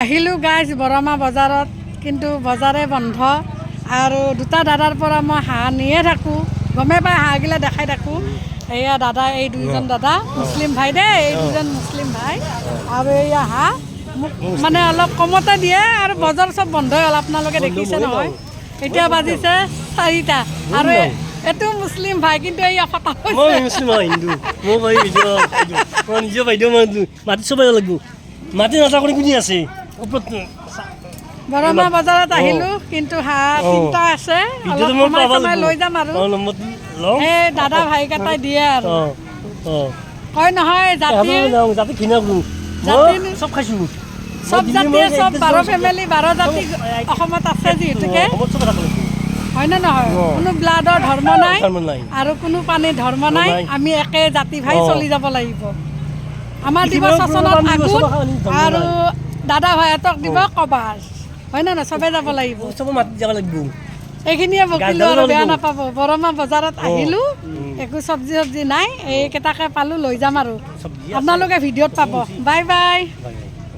আহিলোঁ গাইজ বৰমা বজাৰত, কিন্তু বজাৰে বন্ধ আৰু দুটা দাদাৰ পৰা মই হাঁহ নিয়ে থাকোঁ, গমে পাই হাঁহগিলা দেখাই থাকোঁ। এয়া দাদা, এই দুইজন দাদা মুছলিম ভাই দেই, এই দুজন মুছলিম ভাই। আৰু এয়া হাঁহ মোক মানে অলপ কমতে দিয়ে আৰু বজাৰ চব বন্ধই হ'ল, আপোনালোকে দেখিছে নহয়। এতিয়া বাজিছে 4টা আৰু এইটো মুছলিম ভাই, কিন্তু এই ফটা বৰমা বজাৰত আহিলোঁ, কিন্তু হাঁহ 3টা আছে, অলপ কমাই কমাই লৈ যাম আৰু এই দাদা ভাইকেইটাই দিয়ে আৰু কয় নহয় জাতি চব জাতিয়ে চব 12 ফেমিলি 12 জাতি অসমত আছে যিহেতুকে, হয়নে নহয়? কোনো ব্লাডৰ ধৰ্ম নাই আৰু কোনো পানীৰ ধৰ্ম নাই, আমি একে জাতি ভাই চলি যাব লাগিব। আমাৰ দিব শাসনত আগুন আৰু দাদা ভাইহঁতক দিব কবাৰ, হয় নে নহয়? চবেই যাব লাগিব, এইখিনিয়ে বকিলোঁ আৰু বেয়া নাপাব। বৰমা বজাৰত আহিলোঁ, একো চব্জি নাই, এইকেইটাকে পালোঁ, লৈ যাম আৰু আপোনালোকে ভিডিঅ'ত পাব। Bye bye.